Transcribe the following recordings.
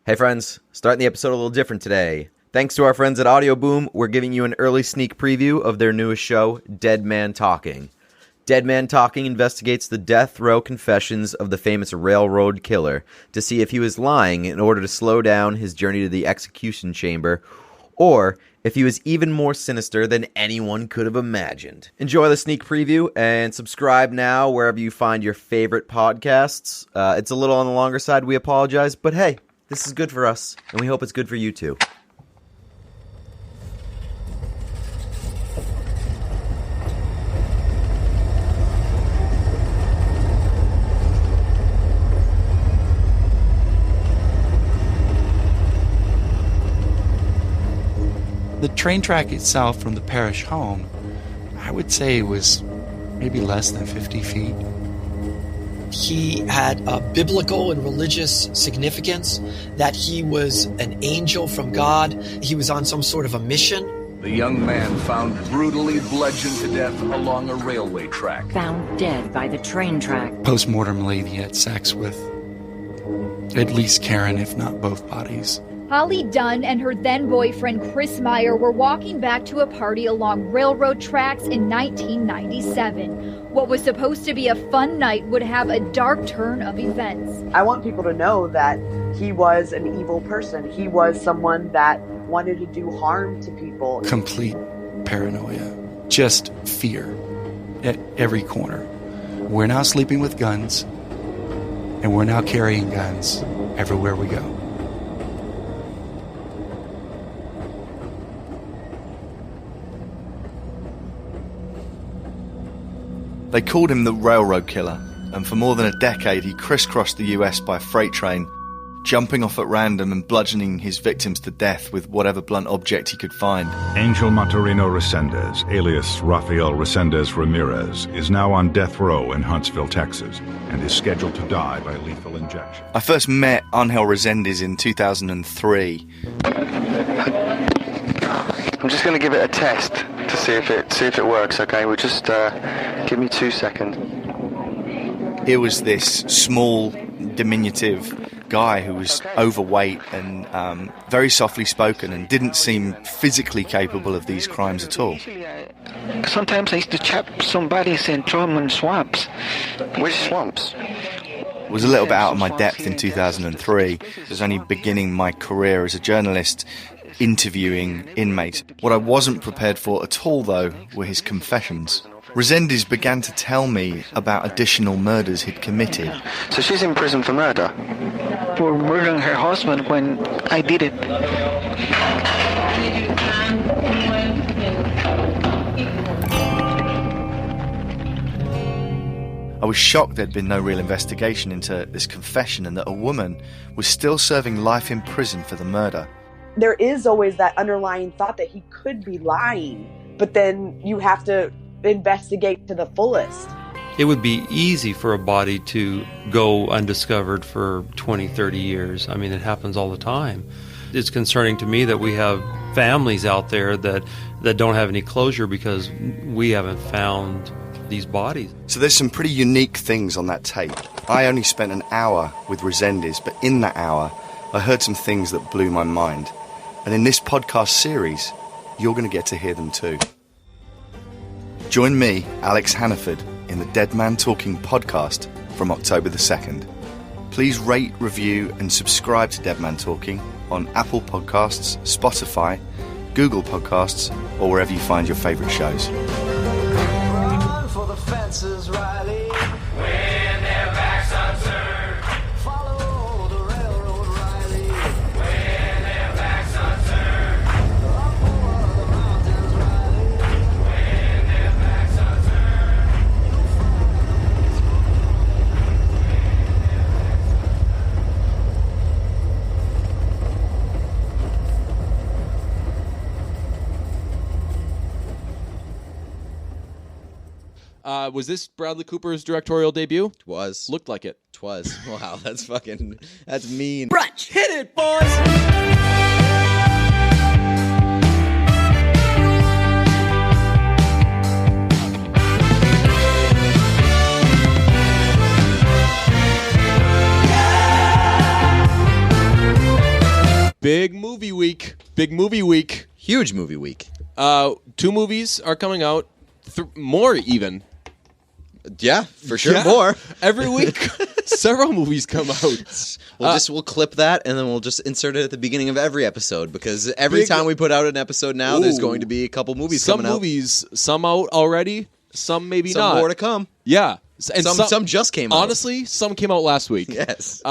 Hey friends, starting the episode a little different today. Thanks to our friends at Audio Boom, we're giving you an early sneak preview of their newest show, Dead Man Talking. Dead Man Talking investigates the death row confessions of the famous railroad killer to see if he was lying in order to slow down his journey to the execution chamber, or if he was even more sinister than anyone could have imagined. Enjoy the sneak preview and subscribe now wherever you find your favorite podcasts. It's a little on the longer side, we apologize, but hey, this is good for us, and we hope it's good for you too. The train track itself from the parish home, I would say was maybe less than 50 feet. He had a biblical and religious significance, that he was an angel from God. He was on some sort of a mission. The young man found brutally bludgeoned to death along a railway track. Found dead by the train track. Post-mortem lady had sex with at least Karen, if not both bodies. Holly Dunn and her then-boyfriend Chris Meyer were walking back to a party along railroad tracks in 1997. What was supposed to be a fun night would have a dark turn of events. I want people to know that he was an evil person. He was someone that wanted to do harm to people. Complete paranoia. Just fear at every corner. We're now sleeping with guns, and we're now carrying guns everywhere we go. They called him the Railroad Killer, and for more than a decade he crisscrossed the US by freight train, jumping off at random and bludgeoning his victims to death with whatever blunt object he could find. Angel Maturino Resendez, alias Rafael Resendez Ramirez, is now on death row in Huntsville, Texas, and is scheduled to die by lethal injection. I first met Angel Resendez in 2003. I'm just going to give it a test to see if it works, okay? We'll just give me 2 seconds. It was this small, diminutive guy who was overweight and very softly spoken and didn't seem physically capable of these crimes at all. Sometimes I used to chop somebody's and throw them in swamps. Which swamps? Was a little bit out of my depth in 2003. I was only beginning my career as a journalist, interviewing inmates. What I wasn't prepared for at all, though, were his confessions. Resendez began to tell me about additional murders he'd committed. So she's in prison for murder? For murdering her husband when I did it. I was shocked there'd been no real investigation into this confession and that a woman was still serving life in prison for the murder. There is always that underlying thought that he could be lying, but then you have to investigate to the fullest. It would be easy for a body to go undiscovered for 20, 30 years. I mean, it happens all the time. It's concerning to me that we have families out there that don't have any closure because we haven't found these bodies. So there's some pretty unique things on that tape. I only spent an hour with Resendez, but in that hour, I heard some things that blew my mind. And in this podcast series, you're going to get to hear them too. Join me, Alex Hannaford, in the Dead Man Talking podcast from October the 2nd. Please rate, review, and subscribe to Dead Man Talking on Apple Podcasts, Spotify, Google Podcasts, or wherever you find your favourite shows. Run for the fences, Riley. When their backs are turned, follow the railroad, Riley. When their backs are turned, up over the mountains, Riley. When their backs are turned, you'll Was this Bradley Cooper's directorial debut? Twas. Looked like it. Twas. Wow, that's mean. Brunch! Hit it, boys! Big movie week. Big movie week. Huge movie week. 2 movies are coming out. More even. Yeah, for sure. Yeah. More every week. Several movies come out. We'll clip that and then we'll just insert it at the beginning of every episode because every time we put out an episode now, there's going to be a couple movies coming out. Some movies, some out already, some maybe not. Some more to come. Yeah, and some just came out. Honestly, some came out last week. Yes.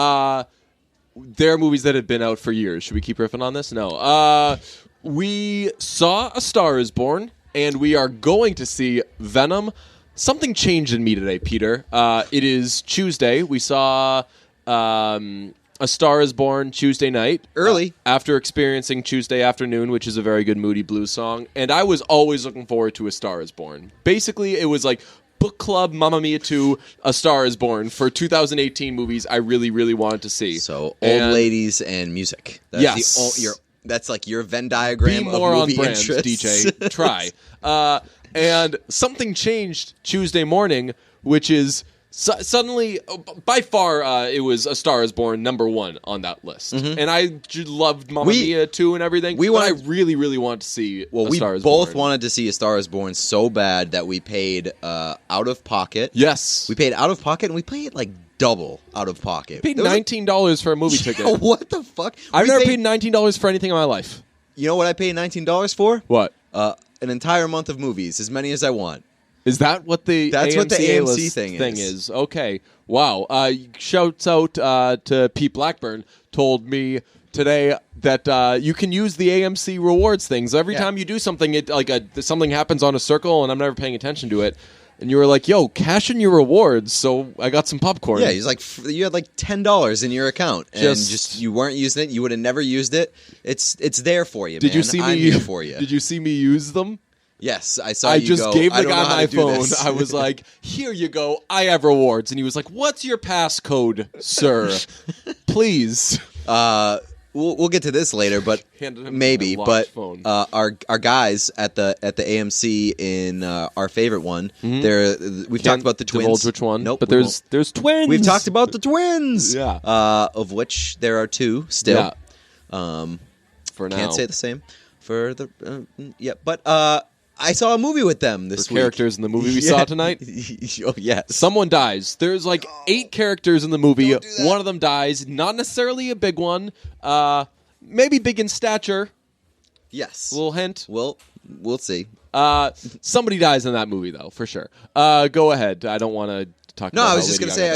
There are movies that have been out for years. Should we keep riffing on this? No. We saw A Star Is Born, and we are going to see Venom. Something changed in me today, Peter. It is Tuesday. We saw A Star Is Born Tuesday night. Early. After experiencing Tuesday Afternoon, which is a very good moody blues song. And I was always looking forward to A Star Is Born. Basically, it was like Book Club, Mamma Mia 2, A Star Is Born for 2018 movies I really, really wanted to see. So, old ladies and music. That's yes. That's like your Venn diagram Be more of movie on brand, interests. DJ. Try. And something changed Tuesday morning, which is suddenly, by far, it was A Star Is Born #1 on that list. Mm-hmm. And I loved Mamma Mia 2 and everything, but I really, really wanted to see A Star Is Born. We both wanted to see A Star Is Born so bad that we paid out of pocket. Yes. We paid out of pocket, and we paid like double out of pocket. Paid $19 for a movie ticket. What the fuck? I've never paid $19 for anything in my life. You know what I paid $19 for? What? An entire month of movies, as many as I want. Is that what the That's AMC what the AMC A-list thing is. Okay. Wow. Shouts out to Pete Blackburn. Told me today that you can use the AMC rewards things. Every time you do something, something happens on a circle, and I'm never paying attention to it. And you were like, yo, cash in your rewards. So I got some popcorn. Yeah, he's like, you had like $10 in your account. And just you weren't using it. You would have never used it. It's there for you, man. I'm here for you. Did you see me use them? Yes, I saw I you just go, gave I the don't know guy how my to do phone. this. I was like, here you go. I have rewards. And he was like, what's your passcode, sir? Please. We'll get to this later, but maybe. But our guys at the AMC in our favorite one, we've talked about the twins. Divulge which one? Nope, but there's twins. We've talked about the twins. Yeah. Of which there are 2 still. Yeah. For now, can't say the same for the But I saw a movie with them this week. Characters in the movie we saw tonight. Oh yes. Someone dies. There's like 8 characters in the movie. One of them dies. Not necessarily a big one. Maybe big in stature. Yes. A little hint. We'll see. Somebody dies in that movie though, for sure. Go ahead. I don't want to talk. No, about I was just gonna say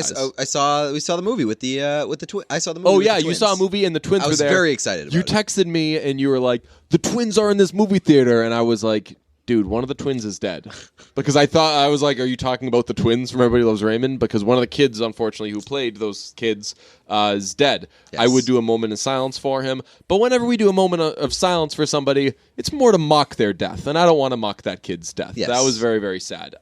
we saw the movie with the twins. I saw the movie. Oh with yeah, the you twins. saw a movie and the twins were there. I was very excited. You texted me and you were like, "The twins are in this movie theater," and I was like, dude, one of the twins is dead. Because I was like, are you talking about the twins from Everybody Loves Raymond? Because one of the kids, unfortunately, who played those kids is dead. Yes. I would do a moment of silence for him. But whenever we do a moment of silence for somebody, it's more to mock their death. And I don't want to mock that kid's death. Yes. That was very, very sad.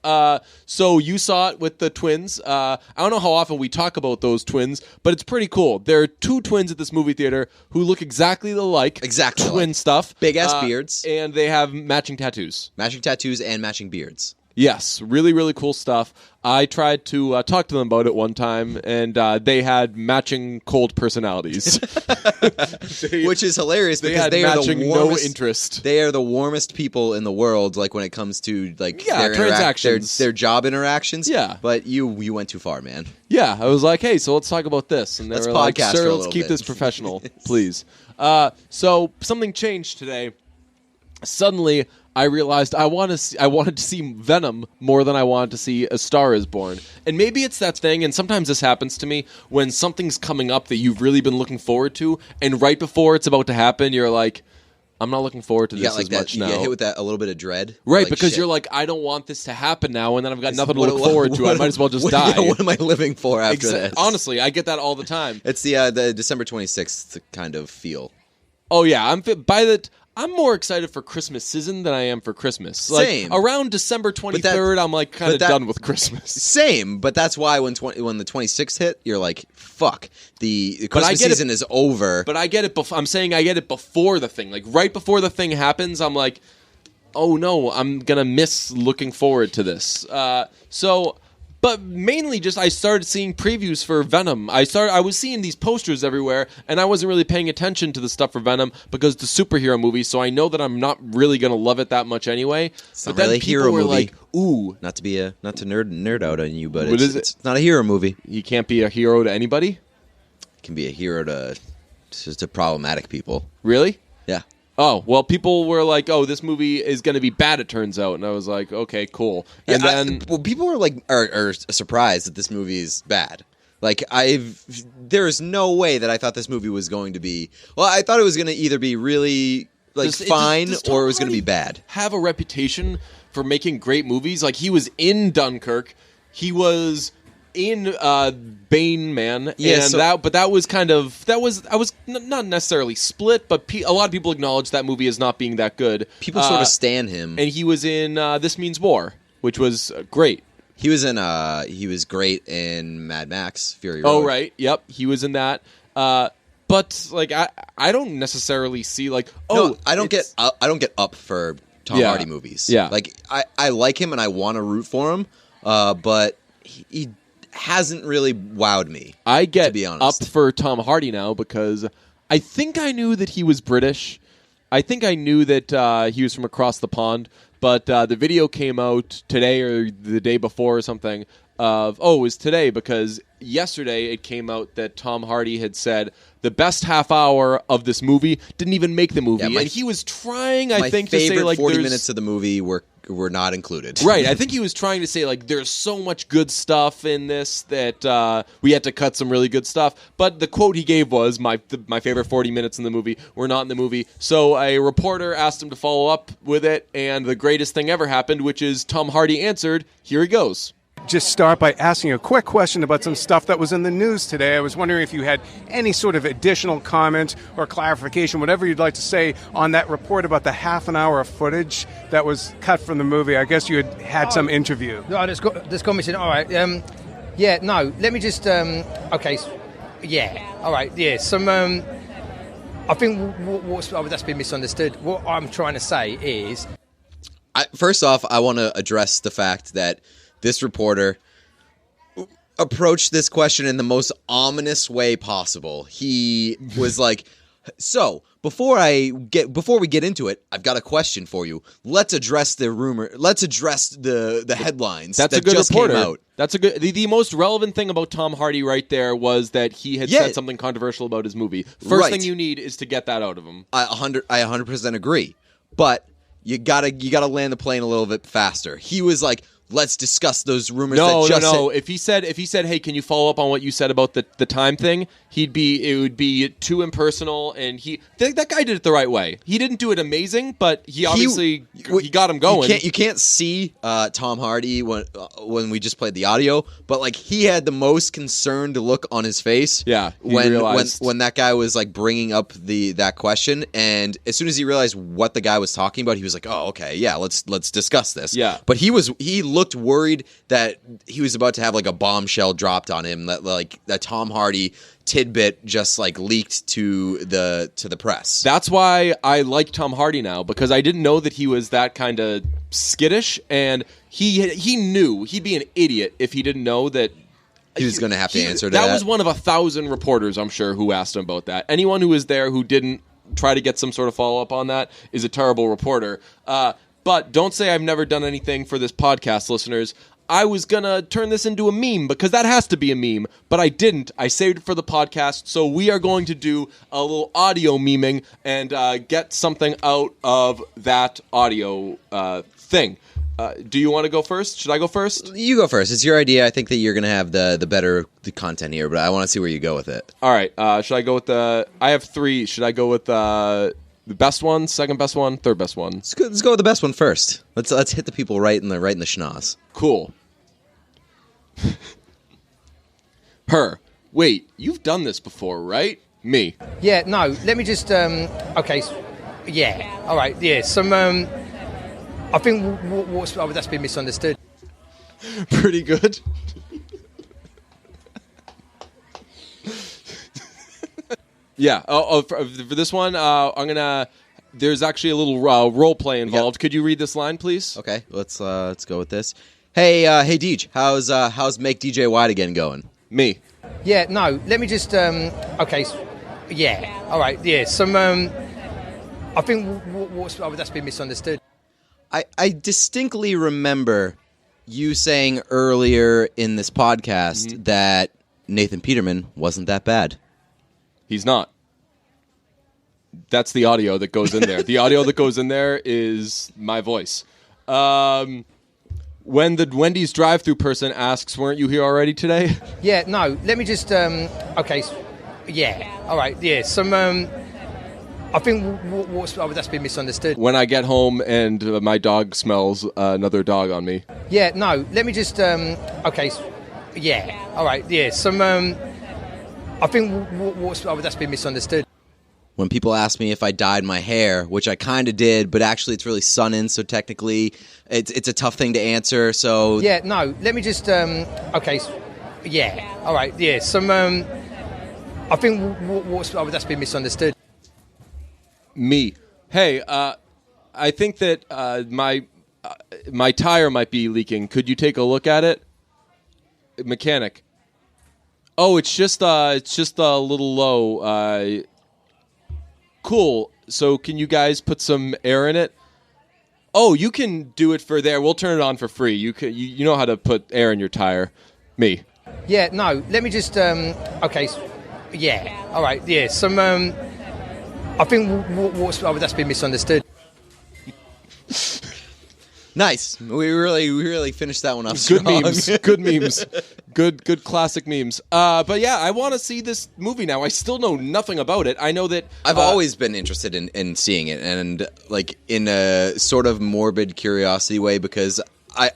So you saw it with the twins. I don't know how often we talk about those twins, but it's pretty cool. There are 2 twins at this movie theater who look exactly alike. Exactly. Twin stuff. Big-ass beards. And they have matching tattoos. Matching tattoos and matching beards. Yes, really, really cool stuff. I tried to talk to them about it one time, and they had matching cold personalities. Which is hilarious because they are the warmest, no interest. They are the warmest people in the world, like when it comes to like their transactions, their job interactions. Yeah, but you went too far, man. Yeah, I was like, hey, so let's talk about this, and they were like, sir, let's keep this professional, please. So something changed today. Suddenly, I realized I wanted to see Venom more than I wanted to see A Star Is Born. And maybe it's that thing, and sometimes this happens to me, when something's coming up that you've really been looking forward to, and right before it's about to happen, you're like, I'm not looking forward to this as much now. You get hit with that a little bit of dread. Right, like, because you're like, I don't want this to happen now, and then I've got nothing to look forward to. I might as well just die. What am I living for after this? Honestly, I get that all the time. It's the December 26th kind of feel. Oh, yeah. I'm more excited for Christmas season than I am for Christmas. Like, Same. Around December 23rd, I'm like kind of done with Christmas. Same, but that's why when the 26th hit, you're like, fuck, the Christmas season is over. But I get it. I'm saying I get it before the thing. Like right before the thing happens, I'm like, oh no, I'm gonna miss looking forward to this. But But mainly just I started seeing previews for Venom. I was seeing these posters everywhere, and I wasn't really paying attention to the stuff for Venom because it's a superhero movie, so I know that I'm not really going to love it that much anyway. It's but not then really a people hero were movie. like, ooh. Not to nerd out on you, but What is it's not a hero movie. You can't be a hero to anybody? It can be a hero to problematic people. Really? Yeah. Oh, well, people were like, oh, this movie is going to be bad, it turns out. And I was like, okay, cool. And then people are surprised that this movie is bad. Like, there's no way that I thought this movie was going to be... Well, I thought it was going to either be really, fine, or it was going to be bad. Have a reputation for making great movies. Like, he was in Dunkirk. He was... in Bane Man, yeah, and that was I was not necessarily split, but a lot of people acknowledge that movie as not being that good. People sort of stan him, and he was in This Means War, which was great. He was great in Mad Max Fury Road. Oh right, yep, he was in that. But like I don't necessarily see like I don't get up for Tom Hardy movies. Yeah, like I like him and I want to root for him, but he hasn't really wowed me. I get to be honest. up for Tom Hardy now because I think I knew that he was British. I think I knew that he was from across the pond, but the video came out today or the day before or something it was today because yesterday it came out that Tom Hardy had said the best half hour of this movie didn't even make the movie. Yeah, and he was trying, I think, to say like 40 minutes of the movie were not included. Right, I think he was trying to say like there's so much good stuff in this that we had to cut some really good stuff. But the quote he gave was my favorite 40 minutes in the movie were not in the movie. So a reporter asked him to follow up with it, and the greatest thing ever happened, which is Tom Hardy answered. Here he goes. Just start by asking a quick question about some stuff that was in the news today. I was wondering if you had any sort of additional comment or clarification, whatever you'd like to say on that report about the half an hour of footage that was cut from the movie. I guess you had some interview. Right, that's got missing. All right. Yeah, no, let me just... okay. Yeah, all right. Yeah, some... I think that's been misunderstood. What I'm trying to say is... First off, I want to address the fact that this reporter approached this question in the most ominous way possible. He was like, so, before we get into it, I've got a question for you. Let's address the rumor. Let's address the headlines That's that a good just reporter. came out. That's a good. The most relevant thing about Tom Hardy right there was that he had said something controversial about his movie. First thing you need is to get that out of him. I 100% agree. But you gotta land the plane a little bit faster. He was like, let's discuss those rumors. No. If he said, hey, can you follow up on what you said about the time thing? It would be too impersonal, and that guy did it the right way. He didn't do it amazing, but he obviously he got him going. You can't see Tom Hardy when we just played the audio, but like he had the most concerned look on his face. Yeah, when that guy was like bringing up that question, and as soon as he realized what the guy was talking about, he was like, "Oh, okay, yeah, let's discuss this." Yeah, but he looked worried that he was about to have like a bombshell dropped on him, that Tom Hardy tidbit just like leaked to the press. That's why I like Tom Hardy now, because I didn't know that he was that kind of skittish, and he knew he'd be an idiot if he didn't know that he was going to have to answer to that. That was one of 1,000 reporters, I'm sure, who asked him about that. Anyone who was there who didn't try to get some sort of follow up on that is a terrible reporter. But don't say I've never done anything for this podcast, listeners. I was going to turn this into a meme, because that has to be a meme, but I didn't. I saved it for the podcast, so we are going to do a little audio meming and get something out of that audio thing. Do you want to go first? Should I go first? You go first. It's your idea. I think that you're going to have the better content here, but I want to see where you go with it. All right. Should I go with I have 3. Should I go with the best one, second best one, third best one? Let's go with the best one first. Let's hit the people right in the schnoz. Cool. Her. Wait, you've done this before, right? Me. Yeah, no, let me just... okay, yeah, all right, yeah, some... I think that's been misunderstood. Pretty good. Yeah. For this one, I'm gonna. There's actually a little role play involved. Yep. Could you read this line, please? Okay. Let's go with this. Hey, Deej, how's Make DJ Wide Again going? Me. Yeah, no, let me just, okay, yeah, all right, yeah, I think that's been misunderstood. I distinctly remember you saying earlier in this podcast that Nathan Peterman wasn't that bad. He's not. That's the audio that goes in there. The audio that goes in there is my voice. When the Wendy's drive-thru person asks, weren't you here already today? Yeah, no, let me just, okay, yeah, all right, yeah, I think that's been misunderstood. When I get home and my dog smells another dog on me. Yeah, no, let me just, okay, yeah, all right, yeah, I think that's been misunderstood. When people ask me if I dyed my hair, which I kind of did, but actually it's really sun-in, so technically it's a tough thing to answer, so... Yeah, no, let me just, okay, yeah, all right, yeah, I think that's been misunderstood. Me. Hey, I think that my tire might be leaking. Could you take a look at it? Mechanic. Oh, it's just a little low. Cool. So can you guys put some air in it? Oh, you can do it for there. We'll turn it on for free. You know how to put air in your tire. Me. Yeah, no, let me just, okay, yeah, all right, yeah, I think that's been misunderstood. Nice. We really finished that one off Good strong. memes. Good memes. Good classic memes. But yeah, I want to see this movie now. I still know nothing about it. I know that... I've always been interested in seeing it, and like in a sort of morbid curiosity way, because I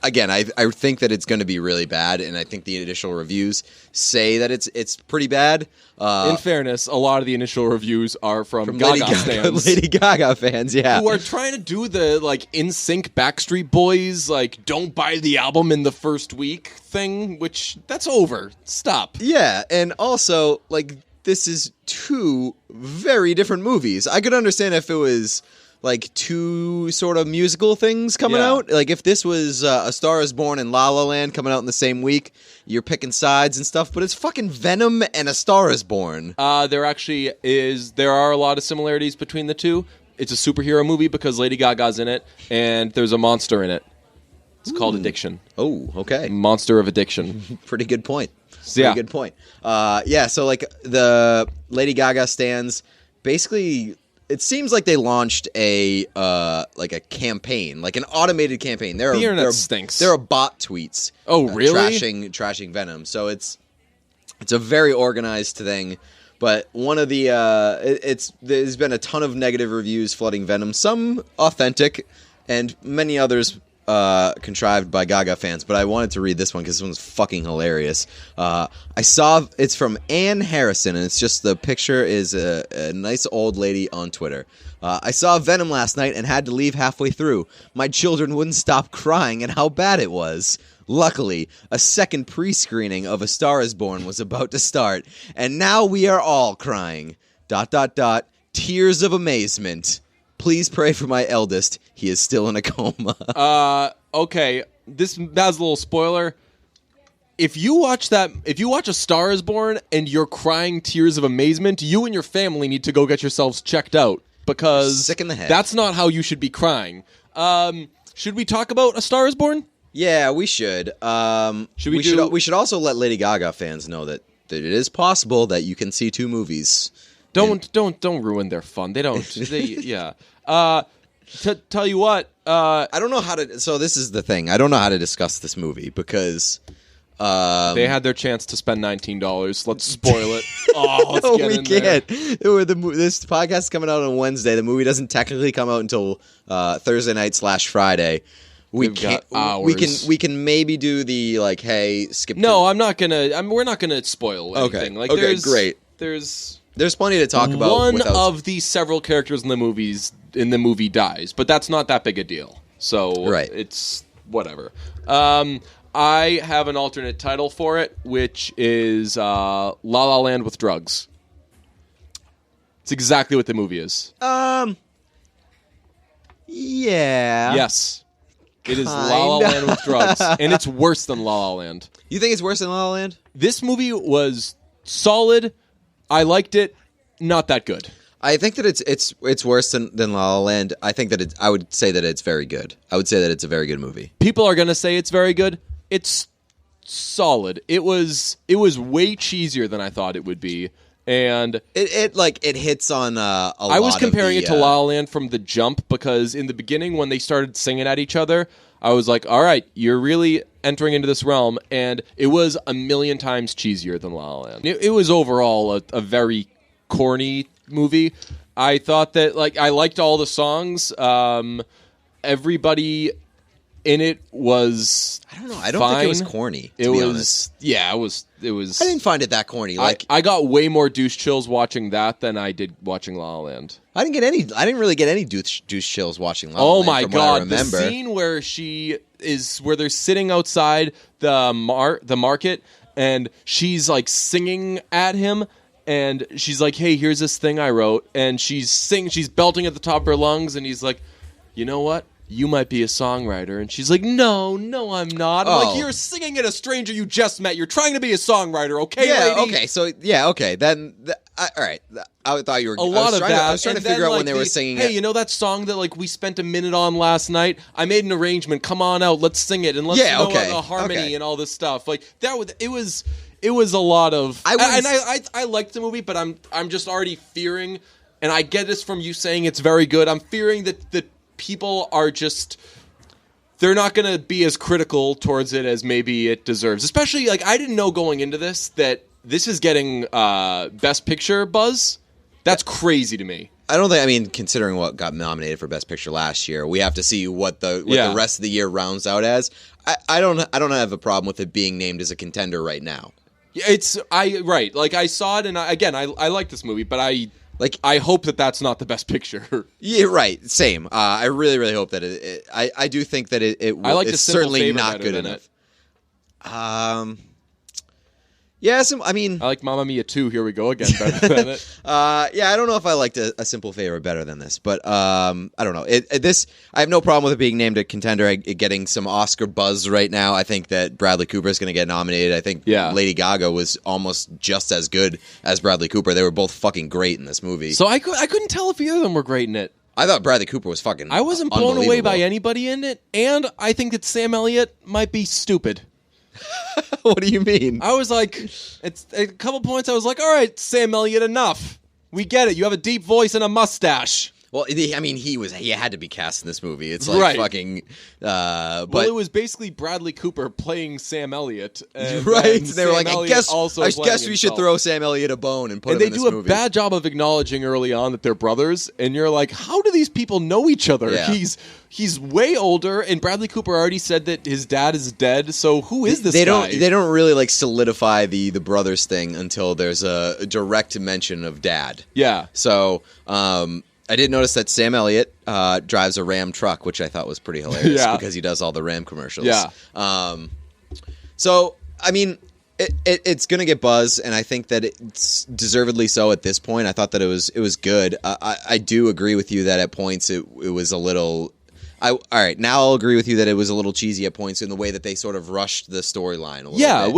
think that it's going to be really bad, and I think the initial reviews say that it's pretty bad. In fairness, a lot of the initial reviews are from Gaga fans. Lady Gaga fans, yeah. Who are trying to do the, like, NSYNC Backstreet Boys, like, don't buy the album in the first week thing, which, that's over. Stop. Yeah, and also, like, this is two very different movies. I could understand if it was... like two sort of musical things coming out. Like if this was A Star Is Born and La La Land coming out in the same week, you're picking sides and stuff, but it's fucking Venom and A Star Is Born. There are a lot of similarities between the two. It's a superhero movie because Lady Gaga's in it, and there's a monster in it. It's called Addiction. Oh, okay. Monster of Addiction. Pretty good point. Yeah. Pretty good point. So like the Lady Gaga stands basically... It seems like they launched a campaign, like an automated campaign. The internet stinks. There are bot tweets. Oh, really? Trashing Venom. So it's a very organized thing. But one of the there's been a ton of negative reviews flooding Venom. Some authentic, and many others contrived by Gaga fans. But I wanted to read this one because this one's fucking hilarious. I saw it's from Ann Harrison, and it's just the picture is a nice old lady on Twitter. I saw Venom last night and had to leave halfway through. My children wouldn't stop crying at how bad it was. Luckily, a second pre-screening of A Star Is Born was about to start, and now we are all crying. ... Tears of amazement. Please pray for my eldest. He is still in a coma. Okay. This has a little spoiler. If you watch A Star Is Born and you're crying tears of amazement, you and your family need to go get yourselves checked out because sick in the head. That's not how you should be crying. Should we talk about A Star Is Born? Yeah, we should. We should also let Lady Gaga fans know that it is possible that you can see two movies. Don't ruin their fun. They don't. Yeah. Tell you what. I don't know how to. So this is the thing. I don't know how to discuss this movie because they had their chance to spend $19. Let's spoil it. Oh, let's get in can't. This podcast is coming out on Wednesday. The movie doesn't technically come out until Thursday night / Friday. We can maybe do the like, hey, skip. No, I'm not gonna. We're not gonna spoil anything. Okay. Okay. Great. There's plenty to talk about. One of the several characters in the movie dies, but that's not that big a deal. So it's whatever. I have an alternate title for it, which is La La Land with drugs. It's exactly what the movie is. Yeah. Yes. It is La La Land with drugs, and it's worse than La La Land. You think it's worse than La La Land? This movie was solid. I liked it. Not that good. I think that it's worse than La La Land. I think that I would say that it's very good. I would say that it's a very good movie. People are going to say it's very good. It's solid. It was way cheesier than I thought it would be. And it hits on a lot. I was comparing it to La La Land from the jump because in the beginning when they started singing at each other, I was like, all right, you're really entering into this realm. And it was a million times cheesier than La La Land. It was overall a very corny movie. I thought that I liked all the songs. Everybody in it was I don't know. I don't think it was corny. To be honest. Yeah, it was. I didn't find it that corny. I got way more douche chills watching that than I did watching La La Land. I didn't really get any douche chills watching La La Oh Land. my from god! what I remember. The scene where they're sitting outside the market and she's singing at him. And she's like, hey, here's this thing I wrote. And she's belting at the top of her lungs. And he's like, you know what? You might be a songwriter. And she's like, no, I'm not. I'm like, you're singing at a stranger you just met. You're trying to be a songwriter, okay, lady? Okay. So, okay. Then, all right. I thought you were... A lot of that. I was trying to figure out when they were singing hey, you know that song that we spent a minute on last night? I made an arrangement. Come on out. Let's sing it. And let's a harmony and all this stuff. It was a lot of... I liked the movie, but I'm just already fearing, and I get this from you saying it's very good, I'm fearing that people are just... They're not going to be as critical towards it as maybe it deserves. Especially, I didn't know going into this that this is getting Best Picture buzz. That's crazy to me. I don't think, considering what got nominated for Best Picture last year, we have to see what the rest of the year rounds out as. I don't have a problem with it being named as a contender right now. Right. I saw it, and I like this movie, but I hope that that's not the Best Picture. Yeah, right. Same. I really, really hope that I do think that it's certainly not good enough. Yes, I like Mamma Mia 2. Here we go again. Better than it. I don't know if I liked a Simple Favor better than this, but I don't know. I have no problem with it being named a contender, getting some Oscar buzz right now. I think that Bradley Cooper is going to get nominated. I think Lady Gaga was almost just as good as Bradley Cooper. They were both fucking great in this movie. So I couldn't tell if either of them were great in it. I thought Bradley Cooper was fucking I wasn't blown away by anybody in it, and I think that Sam Elliott might be stupid. What do you mean? I was like, it's a couple points. I was like, all right, Sam Elliott, enough. We get it. You have a deep voice and a mustache. Well, he had to be cast in this movie. It's like fucking. But it was basically Bradley Cooper playing Sam Elliott, right? They were like, I guess we should throw Sam Elliott a bone and put him in this movie. And they do a bad job of acknowledging early on that they're brothers, and you're like, how do these people know each other? Yeah. He's way older, and Bradley Cooper already said that his dad is dead. So who is this guy? They don't really solidify the brothers thing until there's a direct mention of dad. Yeah. So. I did notice that Sam Elliott drives a Ram truck, which I thought was pretty hilarious because he does all the Ram commercials. Yeah. So, it's going to get buzz, and I think that it's deservedly so at this point. I thought that it was good. I do agree with you that at points it was a little... all right, now I'll agree with you that it was a little cheesy at points in the way that they sort of rushed the storyline a little bit.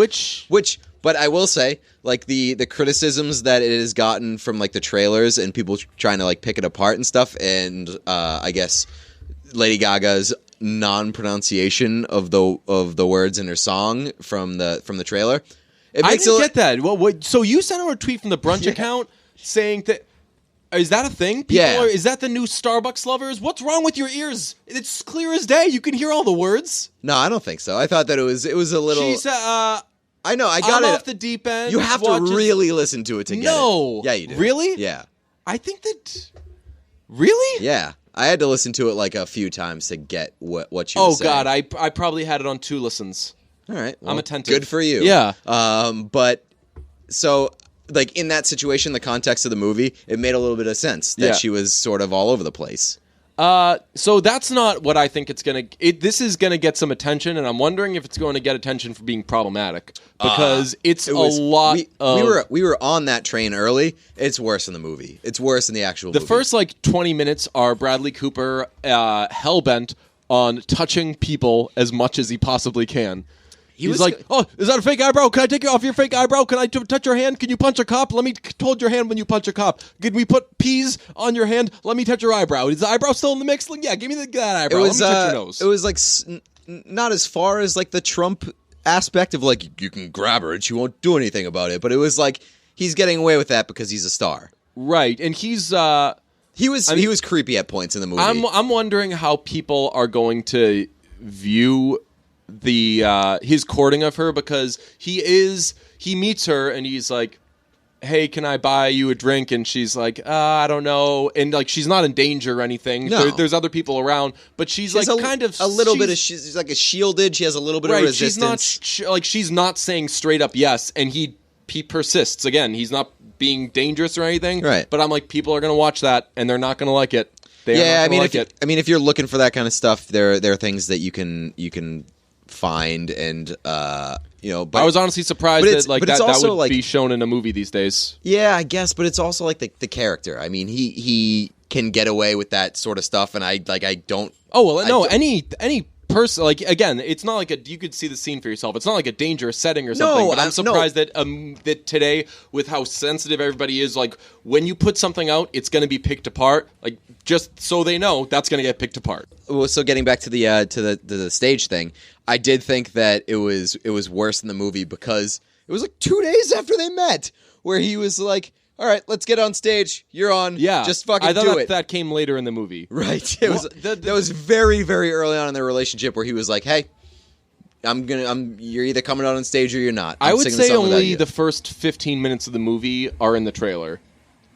Which... But I will say, the criticisms that it has gotten from the trailers and people trying to pick it apart and stuff, and I guess Lady Gaga's non-pronunciation of the words in her song from the trailer. I didn't get that. What, so you sent out a tweet from the brunch account saying that. Is that a thing? Is that the new Starbucks lovers? What's wrong with your ears? It's clear as day. You can hear all the words. No, I don't think so. I thought that it was a little. She said, I know, I got I'm it. off the deep end. You have to really listen to it to get it. No. Yeah, you do. Really? Yeah. I think that... Really? Yeah. I had to listen to it a few times to get what you were saying. God, I probably had it on 2 listens. All right. Well, I'm attentive. Good for you. Yeah. But, so, in that situation, the context of the movie, it made a little bit of sense that she was sort of all over the place. So that's not what I think it's going to... This is going to get some attention, and I'm wondering if it's going to get attention for being problematic. Because lot of... We were on that train early. It's worse in the movie. It's worse in the actual movie. The first, 20 minutes are Bradley Cooper hell-bent on touching people as much as he possibly can. He's was like, oh, is that a fake eyebrow? Can I take off your fake eyebrow? Can I touch your hand? Can you punch a cop? Let me hold your hand when you punch a cop. Can we put peas on your hand? Let me touch your eyebrow. Is the eyebrow still in the mix? Like, yeah, give me that eyebrow. Let me touch your nose. It was like not as far as like the Trump aspect of like you can grab her and she won't do anything about it, but it was like he's getting away with that because he's a star. Right, and he was creepy at points in the movie. I'm wondering how people are going to view his courting of her, because he meets her and he's like, hey, can I buy you a drink? And she's like, I don't know. And like, she's not in danger or anything. No. There's other people around, but she's like a little bit of, she's like a shielded. She has a little bit of resistance. She's not saying straight up yes. And he persists. Again, he's not being dangerous or anything. Right. But I'm like, people are going to watch that and they're not going to like it. If you're looking for that kind of stuff, there are things that you can find, and but I was honestly surprised that would be shown in a movie these days. Yeah, I guess, but it's also like the character. I mean, he can get away with that sort of stuff, and I don't. Oh well, no, any person, like, again, it's not like you could see the scene for yourself. It's not like a dangerous setting or something. But I'm surprised that today, with how sensitive everybody is, like when you put something out, it's going to be picked apart. Like, just so they know, that's going to get picked apart. Well, so getting back to the stage thing, I did think that it was worse in the movie because it was like 2 days after they met, where he was like, all right, let's get on stage. You're on. Yeah, just fucking I thought do it. That came later in the movie. Right. That was very, very early on in their relationship, where he was like, "Hey, you're either coming out on stage or you're not." I would say only the first 15 minutes of the movie are in the trailer.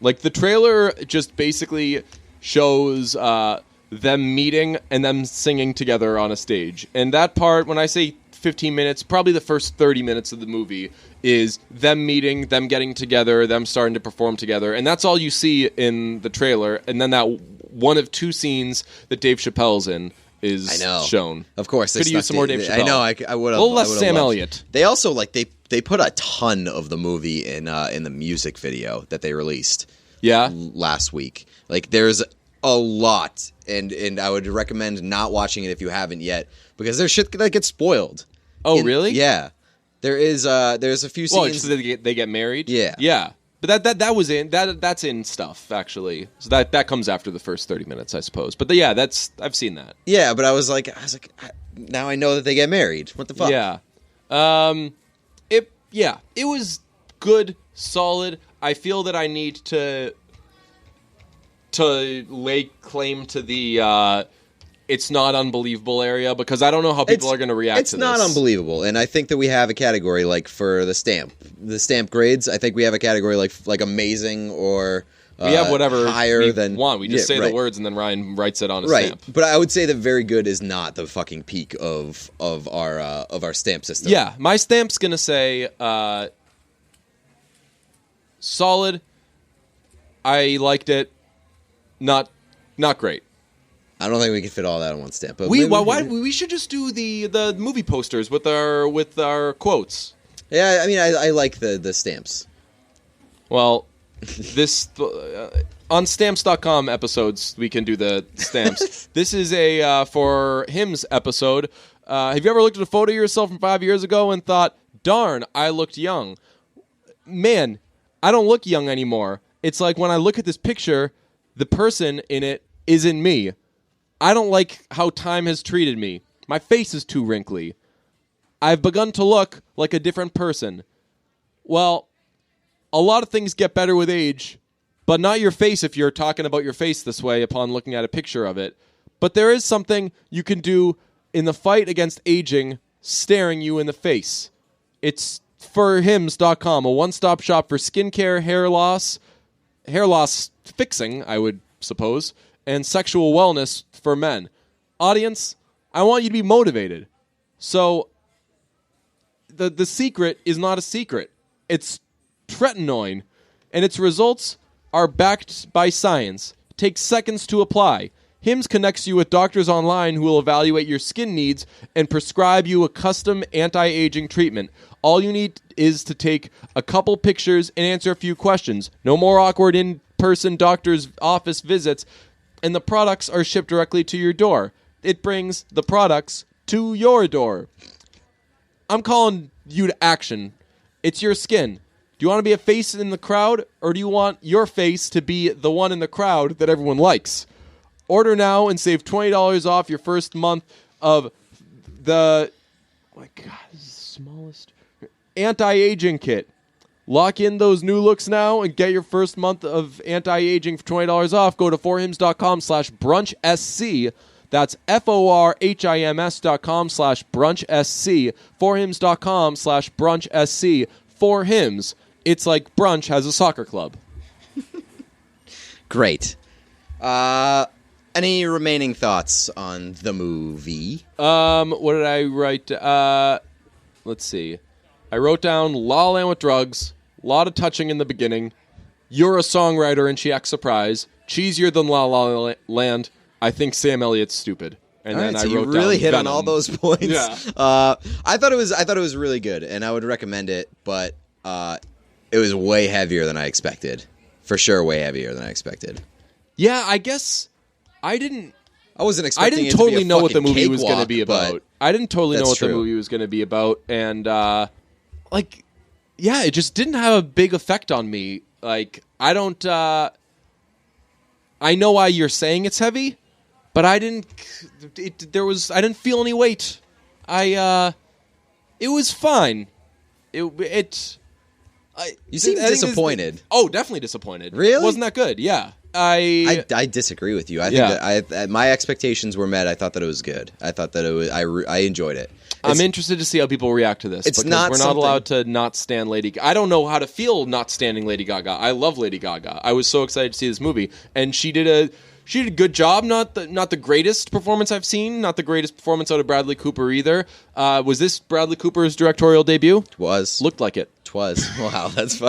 Like, the trailer just basically shows them meeting and them singing together on a stage, and that part, when I say 15 minutes, probably the first 30 minutes of the movie is them meeting, them getting together, them starting to perform together, and that's all you see in the trailer. And then that one of two scenes that Dave Chappelle's in is shown. Of course, could use some more Dave Chappelle. I know. I would have. A little less Sam Elliott. They also they put a ton of the movie in the music video that they released. Yeah, last week. Like, there's a lot, and I would recommend not watching it if you haven't yet, because there's shit that gets spoiled. Oh, really? Yeah. There's a few scenes. So they get married? Yeah. Yeah. But that was in that's in stuff, actually. So that comes after the first 30 minutes, I suppose. But I've seen that. Yeah, but I was like now I know that they get married. What the fuck? Yeah. It was good, solid. I feel that I need to lay claim to the it's not unbelievable area, because I don't know how people are going to react to this. It's not unbelievable, and I think that we have a category like for the stamp grades. I think we have a category like amazing or we have whatever higher we than want. We just say the words, and then Ryan writes it on a right. stamp. But I would say that very good is not the fucking peak of our stamp system. Yeah, my stamp's going to say solid. I liked it. Not great. I don't think we can fit all that on one stamp. But we should just do the movie posters with our quotes. Yeah, I mean, I like the stamps. Well, this on stamps.com episodes we can do the stamps. This is a for hymns episode. Have you ever looked at a photo of yourself from 5 years ago and thought, "Darn, I looked young"? Man, I don't look young anymore. It's like when I look at this picture, the person in it isn't me. I don't like how time has treated me. My face is too wrinkly. I've begun to look like a different person. Well, a lot of things get better with age, but not your face if you're talking about your face this way upon looking at a picture of it. But there is something you can do in the fight against aging, staring you in the face. It's forhims.com, a one-stop shop for skincare, hair loss fixing, I would suppose, and sexual wellness for men. Audience, I want you to be motivated. So, the secret is not a secret. It's tretinoin, and its results are backed by science. It takes seconds to apply. Hims connects you with doctors online who will evaluate your skin needs and prescribe you a custom anti-aging treatment. All you need is to take a couple pictures and answer a few questions. No more awkward in-person doctor's office visits, and the products are shipped directly to your door. it brings the products to your door. I'm calling you to action. It's your skin. Do you want to be a face in the crowd, or do you want your face to be the one in the crowd that everyone likes? Order now and save $20 off your first month of the... Oh my God, this is the smallest... Anti-aging kit. Lock in those new looks now and get your first month of anti-aging for $20 off. Go to forhims.com/brunchsc. That's forhims.com/brunchsc. Forhims.com/brunchsc. For Hims. It's like brunch has a soccer club. Great. Any remaining thoughts on the movie? What did I write? Let's see. I wrote down La La Land with drugs, a lot of touching in the beginning. You're a songwriter and she acts surprised. Cheesier than La La Land. I think Sam Elliott's stupid. And then so I wrote you really down hit Venom. on all those points. Yeah. I thought it was really good, and I would recommend it. But it was way heavier than I expected. For sure, way heavier than I expected. Yeah, I guess I wasn't expecting. I didn't it to totally be a know what the fucking movie was going to cakewalk, be about. but I didn't totally know that's what the true. movie was going to be about, and it just didn't have a big effect on me. Like, I don't. I know why you're saying it's heavy, but I didn't. I didn't feel any weight. It was fine. You seem disappointed. Definitely disappointed. Really? Wasn't that good? Yeah. I disagree with you. I think that my expectations were met. I thought that it was good. I thought that it was. I enjoyed it. I'm interested to see how people react to this. It's because not we're not allowed to not stand Lady Gaga. I don't know how to feel not standing Lady Gaga. I love Lady Gaga. I was so excited to see this movie, and she did a good job. Not the greatest performance I've seen. Not the greatest performance out of Bradley Cooper either. Was this Bradley Cooper's directorial debut? Looked like it. Was. Wow, that's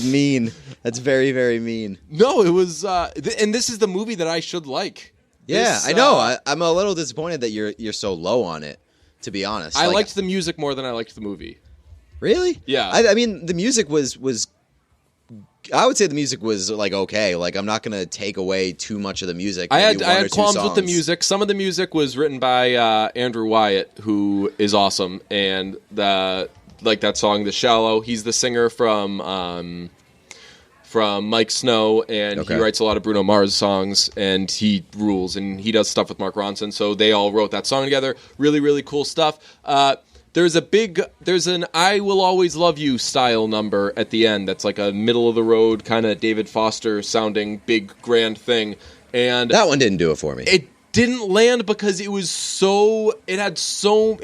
mean. That's very, very mean. No, it was, and this is the movie that I should like. Yeah, I know. I'm a little disappointed that you're so low on it, to be honest. I liked the music more than I liked the movie. Really? Yeah. I mean, the music was. I would say the music was like okay. Like I'm not gonna take away too much of the music. I had qualms with the music. Some of the music was written by Andrew Wyatt, who is awesome, and like that song, "The Shallow." He's the singer from Mike Snow, and he writes a lot of Bruno Mars songs, and he rules, and he does stuff with Mark Ronson. So they all wrote that song together. Really, really cool stuff. There's an "I Will Always Love You" style number at the end. That's like a middle of the road kind of David Foster sounding big grand thing, and that one didn't do it for me. It didn't land because it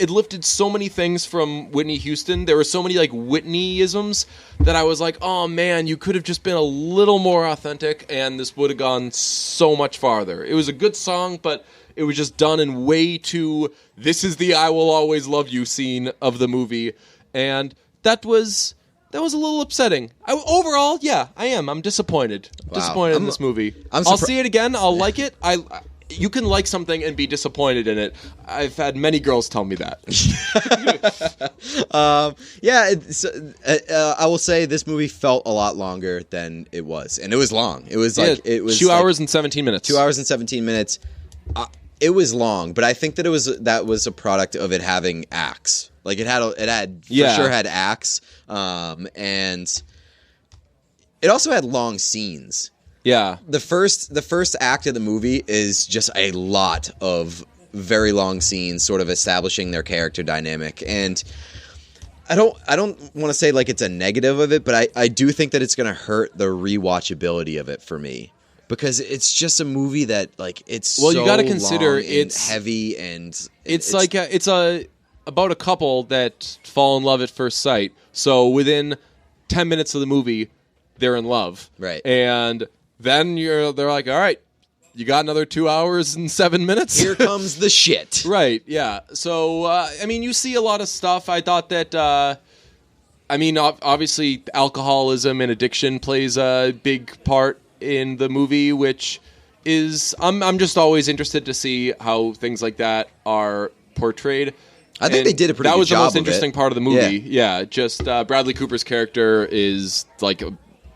lifted so many things from Whitney Houston. There were so many like Whitneyisms that I was like, oh man, you could have just been a little more authentic and this would have gone so much farther. It was a good song, but it was just done in way too, this is the "I Will Always Love You" scene of the movie. And that was a little upsetting. Overall, yeah, I am. I'm disappointed. Wow. Disappointed in this movie. I'll see it again. I'll like it. You can like something and be disappointed in it. I've had many girls tell me that. I will say this movie felt a lot longer than it was, and it was long. It was like it was 2 hours and 17 minutes. 2 hours and 17 minutes. It was long, but I think that that was a product of it having acts. Like it had for sure had acts, and it also had long scenes. Yeah. The first act of the movie is just a lot of very long scenes sort of establishing their character dynamic. And I don't want to say like it's a negative of it, but I do think that it's going to hurt the rewatchability of it for me. Because it's just a movie that like it's you got to consider it's heavy and it's about a couple that fall in love at first sight. So within 10 minutes of the movie, they're in love. Right. And then they're like, all right, you got another 2 hours and 7 minutes? Here comes the shit. Right, yeah. So, I mean, you see a lot of stuff. I thought that, obviously alcoholism and addiction plays a big part in the movie, which is, I'm just always interested to see how things like that are portrayed. I think they did a pretty good job. That was the most interesting it. part of the movie. Yeah, just Bradley Cooper's character is like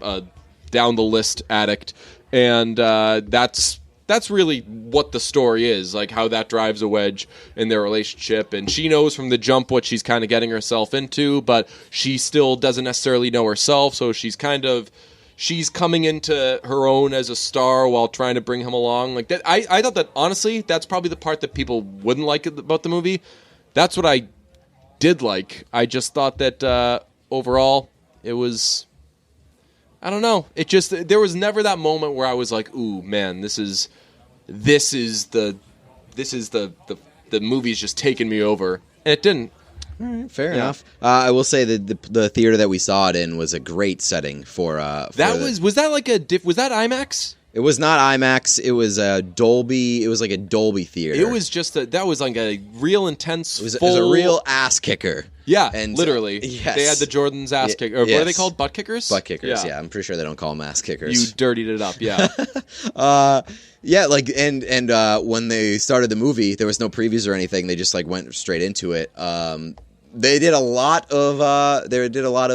a down the list addict, and that's that's really what the story is, like how that drives a wedge in their relationship. And she knows from the jump what she's kind of getting herself into, but she still doesn't necessarily know herself. So she's coming into her own as a star while trying to bring him along. Like that, I thought that honestly, that's probably the part that people wouldn't like about the movie. That's what I did like. I just thought that overall it was, I don't know. It just, there was never that moment where I was like, ooh man, this is the movie's just taking me over, and it didn't. All right, fair enough. I will say that the theater that we saw it in was a great setting for that. Was that like was that IMAX? It was not IMAX. It was a Dolby. It was like a Dolby theater. It was just that was like a real intense. It was a real ass kicker. Yeah, and literally. Yes. They had the Jordan's ass kicker. Or what are they called? Butt kickers? Butt kickers, yeah. I'm pretty sure they don't call them ass kickers. You dirtied it up, yeah. Yeah, like and when they started the movie, there was no previews or anything. They just like went straight into it. They did a lot of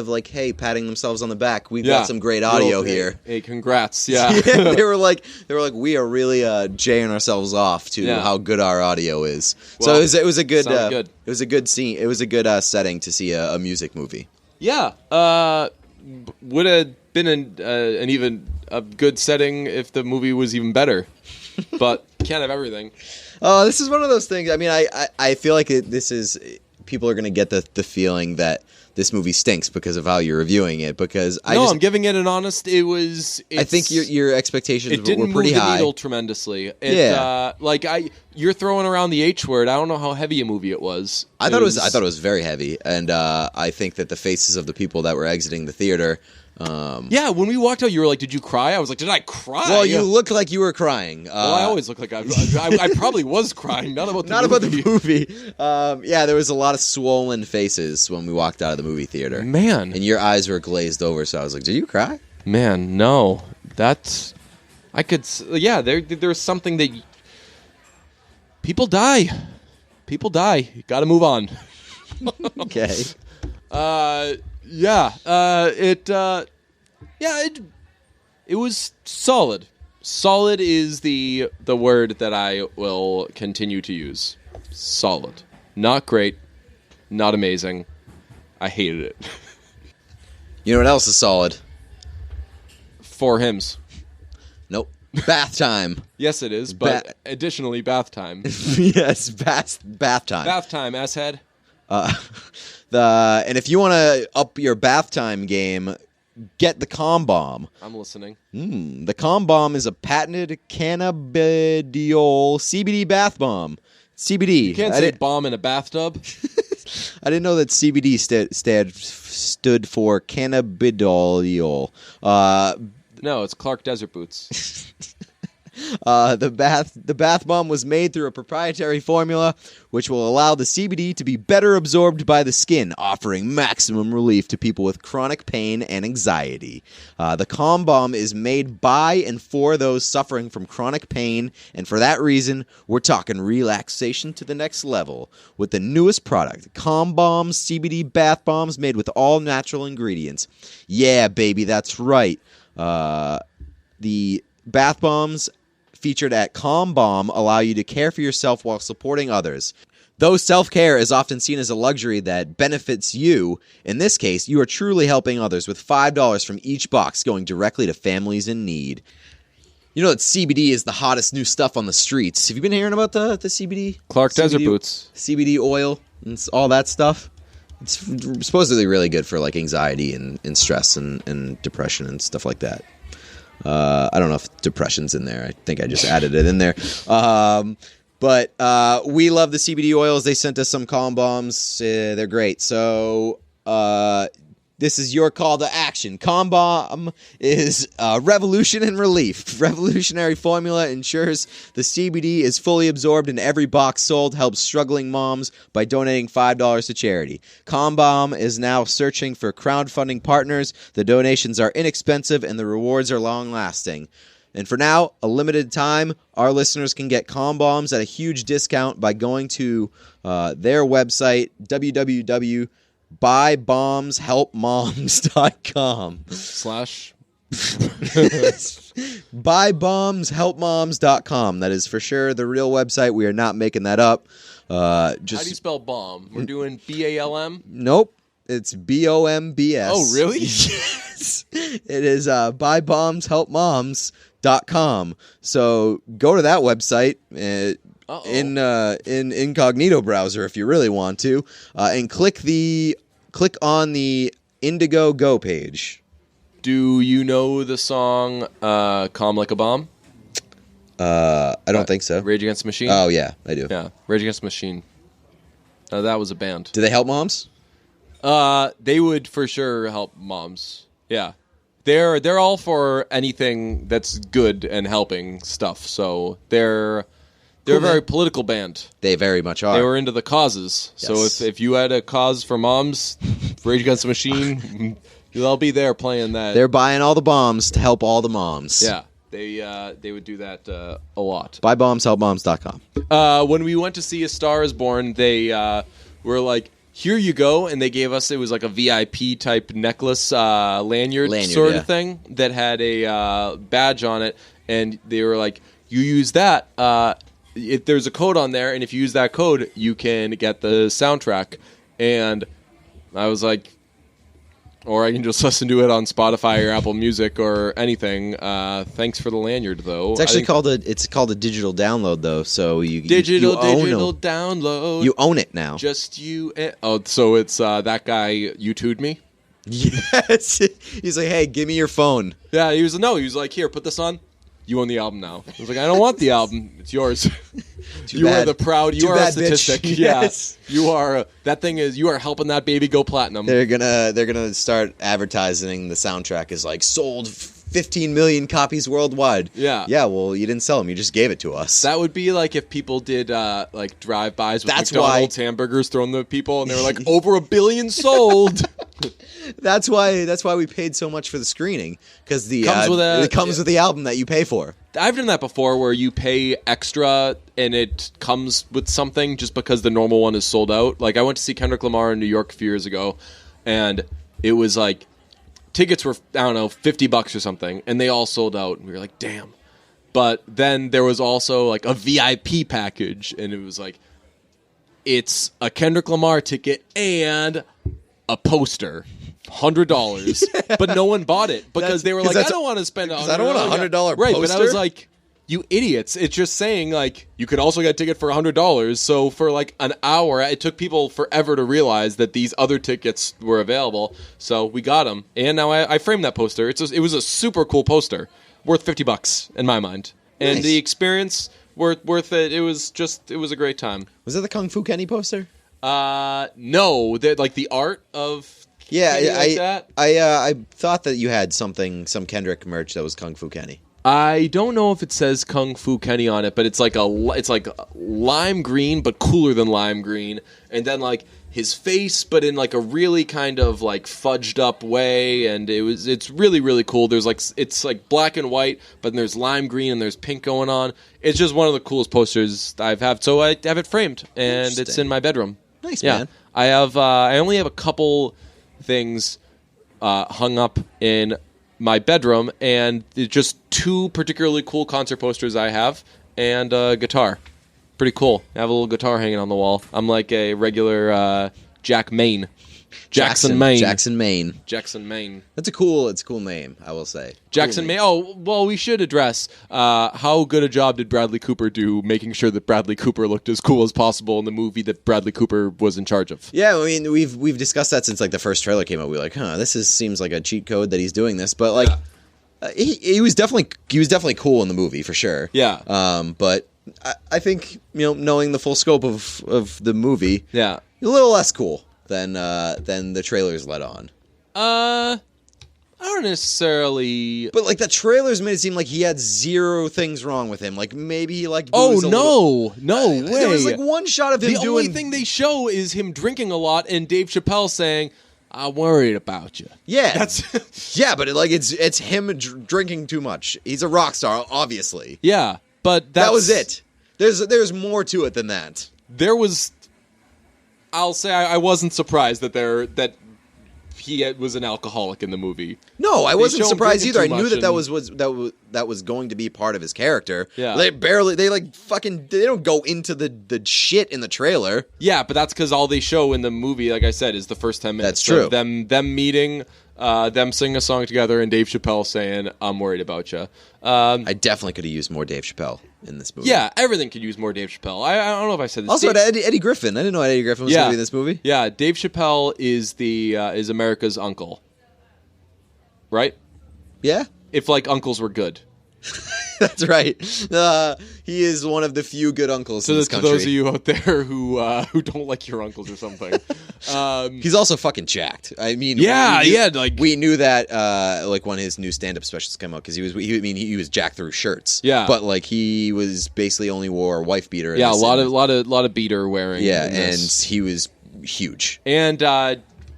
like, hey, patting themselves on the back. We've got some great audio here. Hey, congrats! Yeah, they were like, we are really jaying ourselves off to how good our audio is. Well, so it was a good. It was a good scene. It was a good setting to see a music movie. Yeah, would have been an even a good setting if the movie was even better, but can't have everything. This is one of those things. I mean, I feel like this is. People are going to get the feeling that this movie stinks because of how you're reviewing it. Because I'm giving it an honest. I think your expectations were pretty high. It didn't move the needle tremendously. You're throwing around the H word. I don't know how heavy a movie it was. I thought it was very heavy, and I think that the faces of the people that were exiting the theater. When we walked out, you were like, "Did you cry?" I was like, "Did I cry?" Well, you looked like you were crying. Well, I always look like I probably was crying. Not about the movie. There was a lot of swollen faces when we walked out of the movie theater. Man, and your eyes were glazed over. So I was like, "Did you cry?" Man, no. That's I could. Yeah, there's something that people die. People die. You got to move on. Okay. It was solid. Solid is the word that I will continue to use. Solid. Not great. Not amazing. I hated it. You know what else is solid? 4 hymns. Nope. Bath time. Yes, it is, but additionally, bath time. Yes, bath time. Bath time, asshead. And if you want to up your bath time game, get the Calm Bomb. I'm listening. The Calm Bomb is a patented cannabidiol CBD bath bomb. CBD. You can't say bomb in a bathtub. I didn't know that CBD stood for cannabidiol. No, it's Clark Desert Boots. The bath bomb was made through a proprietary formula which will allow the CBD to be better absorbed by the skin, offering maximum relief to people with chronic pain and anxiety. The Calm Bomb is made by and for those suffering from chronic pain, and for that reason, we're talking relaxation to the next level with the newest product, Calm Bomb CBD bath bombs made with all natural ingredients. Yeah, baby, that's right. The bath bombs featured at Calm Bomb allow you to care for yourself while supporting others. Though self-care is often seen as a luxury that benefits you, in this case, you are truly helping others with $5 from each box going directly to families in need. You know that CBD is the hottest new stuff on the streets. Have you been hearing about the CBD? Clark Desert Boots. CBD oil and all that stuff. It's supposedly really good for like anxiety and stress and depression and stuff like that. I don't know if depression's in there. I think I just added it in there. But we love the CBD oils. They sent us some Calm Bombs. They're great. So this is your call to action. Calm Bomb is revolution and relief. Revolutionary formula ensures the CBD is fully absorbed in every box sold, helps struggling moms by donating $5 to charity. Calm Bomb is now searching for crowdfunding partners. The donations are inexpensive and the rewards are long-lasting. And for now, a limited time, our listeners can get Calm Bombs at a huge discount by going to their website, www.buybombshelpmoms.com. Buybombshelpmoms.com. That is for sure the real website. We are not making that up. How do you spell bomb? We're doing BALM? Nope. It's BOMBS. Oh, really? Yes. It is buybombshelpmoms.com. So go to that website in incognito browser if you really want to, and click on the Indigo Go page. Do you know the song Calm Like a Bomb? I don't think so. Rage Against the Machine? Oh, yeah, I do. Yeah, Rage Against the Machine. That was a band. Do they help moms? They would for sure help moms. Yeah. They're all for anything that's good and helping stuff. So they're a very political band. They very much are. They were into the causes. Yes. So if you had a cause for moms, Rage Against the Machine, they'll be there playing that. They're buying all the bombs to help all the moms. Yeah. They would do that a lot. Buybombshelpmoms.com. When we went to see A Star Is Born, they were like, here you go, and they gave us, it was like a VIP type necklace lanyard sort of thing that had a badge on it, and they were like, you use that, there's a code on there, and if you use that code, you can get the soundtrack. And I was like, or I can just listen to it on Spotify or Apple Music or anything. Thanks for the lanyard, though. It's actually called a digital download, though. So you digital own download. You own it now. Just you. Oh, so it's that guy you two'd me. Yes. He's like, hey, give me your phone. Yeah. He was like, here, put this on. You own the album now. I was like, I don't want the album. It's yours. You are the proud. You are a statistic. Yes. Yeah. You are. That thing is. You are helping that baby go platinum. They're gonna start advertising the soundtrack as like sold 15 million copies worldwide. Yeah. Yeah. Well, you didn't sell them. You just gave it to us. That would be like if people did like drive-bys with McDonald's hamburgers thrown to people, and they were like over 1 billion sold. That's why we paid so much for the screening, because it comes with the album that you pay for. I've done that before, where you pay extra and it comes with something just because the normal one is sold out. Like I went to see Kendrick Lamar in New York a few years ago, and it was like tickets were, I don't know, $50 or something, and they all sold out. And we were like, damn. But then there was also like a VIP package, and it was like, it's a Kendrick Lamar ticket and a poster. $100, yeah. But no one bought it because they were like, I don't want to spend $100. I don't want a $100 right, poster. But I was like, you idiots. It's just saying, like, you could also get a ticket for $100. So for like an hour, it took people forever to realize that these other tickets were available. So we got them. And now I framed that poster. It was a super cool poster. Worth $50 in my mind. And Nice. The experience, worth it. It was a great time. Was it the Kung Fu Kenny poster? No. Like the art of... Yeah, I thought that you had some Kendrick merch that was Kung Fu Kenny. I don't know if it says Kung Fu Kenny on it, but it's like lime green, but cooler than lime green, and then like his face, but in like a really kind of like fudged up way, and it's really really cool. There's like it's like black and white, but then there's lime green and there's pink going on. It's just one of the coolest posters I've had. So I have it framed, and it's in my bedroom. Nice, man. I only have a couple things hung up in my bedroom, and it's just 2 particularly cool concert posters I have, and a guitar. Pretty cool. I have a little guitar hanging on the wall. I'm like a regular Jackson Maine. Jackson Maine. It's a cool name, I will say. Jackson Maine. Oh, well, we should address how good a job did Bradley Cooper do making sure that Bradley Cooper looked as cool as possible in the movie that Bradley Cooper was in charge of. Yeah, I mean, we've discussed that since like the first trailer came out. We were like, seems like a cheat code that he's doing this, but like he was definitely cool in the movie for sure. Yeah. But I think, knowing the full scope of the movie, yeah, a little less cool than the trailers let on. I don't necessarily. But like the trailers made it seem like he had 0 things wrong with him. Like maybe he like. Oh no way! There was like one shot of him. The only thing they show is him drinking a lot and Dave Chappelle saying, "I'm worried about you." Yeah, that's yeah, but it's him drinking too much. He's a rock star, obviously. Yeah, but that was it. There's more to it than that. There was. I'll say I wasn't surprised that he was an alcoholic in the movie. No, I They wasn't show him surprised drinking either. I too knew much that was going to be part of his character. Yeah. They don't go into the shit in the trailer. Yeah, but that's because all they show in the movie, like I said, is the first 10 minutes. That's true. Of them meeting, them singing a song together, and Dave Chappelle saying, "I'm worried about you." I definitely could have used more Dave Chappelle in this movie. Yeah, everything could use more Dave Chappelle. I don't know if I said this. Also, Eddie Griffin. I didn't know Eddie Griffin was going to be in this movie. Yeah, Dave Chappelle is is America's uncle, right? Yeah, if like uncles were good. That's right. He is one of the few good uncles in this country. To those of you out there who don't like your uncles or something, he's also fucking jacked. I mean, we knew that like when his new stand-up specials came out because he was jacked through shirts. Yeah, but like he was basically only wore a wife beater. Yeah, a lot of beater wearing. Yeah, and he was huge. And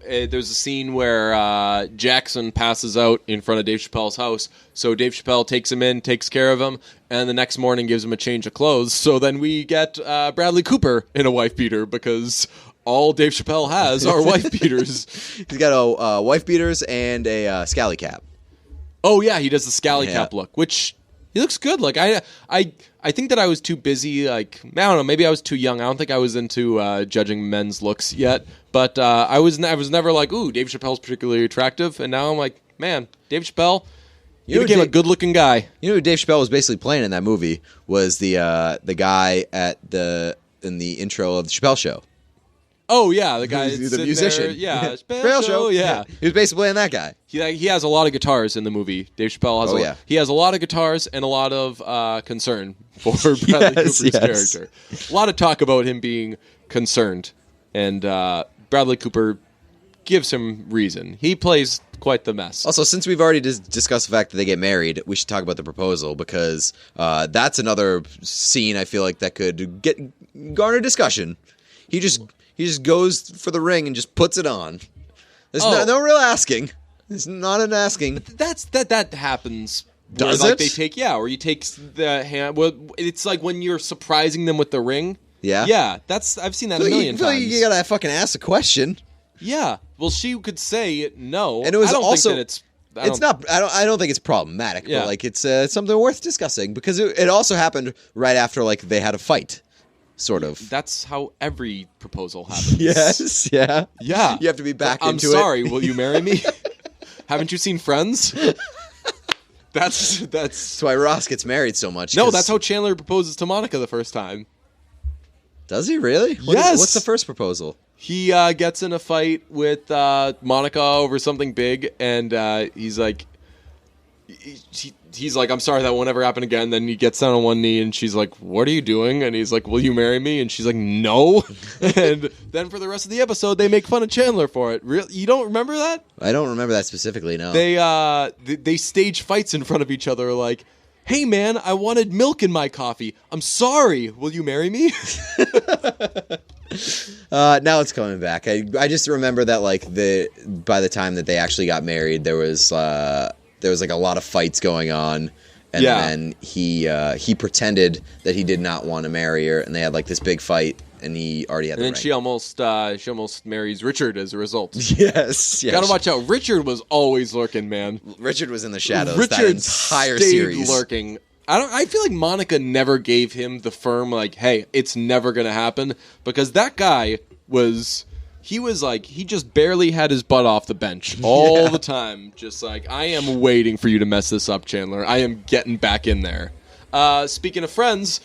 there's a scene where Jackson passes out in front of Dave Chappelle's house. So Dave Chappelle takes him in, takes care of him, and the next morning gives him a change of clothes. So then we get Bradley Cooper in a wife beater because all Dave Chappelle has are wife beaters. He's got a wife beaters and a scally cap. Oh yeah, he does the scally cap look, which he looks good. Like I think that I was too busy. Like I don't know, maybe I was too young. I don't think I was into judging men's looks yet. But I was never like, ooh, Dave Chappelle's particularly attractive. And now I'm like, man, Dave Chappelle, he became a good-looking guy. You know who Dave Chappelle was basically playing in that movie was the guy in the intro of the Chappelle Show. Oh yeah, the guy, the musician. There, yeah, Chappelle Show. Yeah, he was basically playing that guy. He has a lot of guitars in the movie. Dave Chappelle has. He has a lot of guitars and a lot of concern for Bradley Cooper's character. A lot of talk about him being concerned, and Bradley Cooper gives him reason. He plays quite the mess. Also, since we've already discussed the fact that they get married, we should talk about the proposal because that's another scene I feel like that could garner discussion. He just goes for the ring and just puts it on. There's no real asking. It's not an asking. But that happens. Does where, it? They take where you take the hand. Well, it's like when you're surprising them with the ring. Yeah, yeah. I've seen that a million times. You gotta fucking ask a question. Yeah. Well, she could say no, and it was I don't also. Think that it's not. I don't think it's problematic. Yeah. But like it's something worth discussing because it also happened right after like they had a fight. Sort of. That's how every proposal happens. Yes. Yeah. Yeah. You have to be back into it. I'm sorry. Will you marry me? Haven't you seen Friends? That's why Ross gets married so much. No, that's how Chandler proposes to Monica the first time. Does he really? Yes. What's the first proposal? He gets in a fight with Monica over something big, and he's like, he's like, I'm sorry, that won't ever happen again. Then he gets down on one knee, and she's like, what are you doing? And he's like, will you marry me? And she's like, no. And then for the rest of the episode, they make fun of Chandler for it. You don't remember that? I don't remember that specifically, no. They stage fights in front of each other like, hey man, I wanted milk in my coffee. I'm sorry. Will you marry me? Now it's coming back. I just remember that like by the time that they actually got married, there was like a lot of fights going on, and then he pretended that he did not want to marry her, and they had like this big fight, and he already had. And the then ring. she almost marries Richard as a result. Yes. Gotta watch out. Richard was always lurking, man. Richard was in the shadows. That entire series, lurking. I feel like Monica never gave him the firm like, hey, it's never gonna happen, because that guy was. He just barely had his butt off the bench all the time. Just like, I am waiting for you to mess this up, Chandler. I am getting back in there. Speaking of Friends,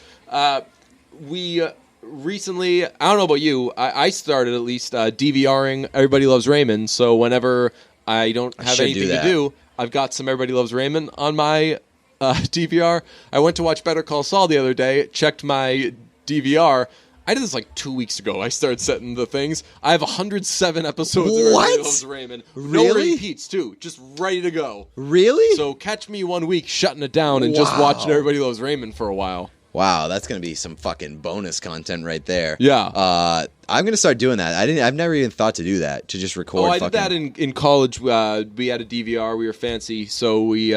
we recently, I don't know about you, I started at least DVRing Everybody Loves Raymond. So whenever I don't have anything to do, I've got some Everybody Loves Raymond on my DVR. I went to watch Better Call Saul the other day, checked my DVR. I did this like 2 weeks ago. I started setting the things. I have 107 episodes of Everybody Loves Raymond. No Really? repeats, too. Just ready to go. Really? So catch me 1 week shutting it down and just watching Everybody Loves Raymond for a while. Wow, that's gonna be some fucking bonus content right there. Yeah. I'm gonna start doing that. I've never even thought to do that, to just record. I did that in college. We had a DVR. We were fancy, so we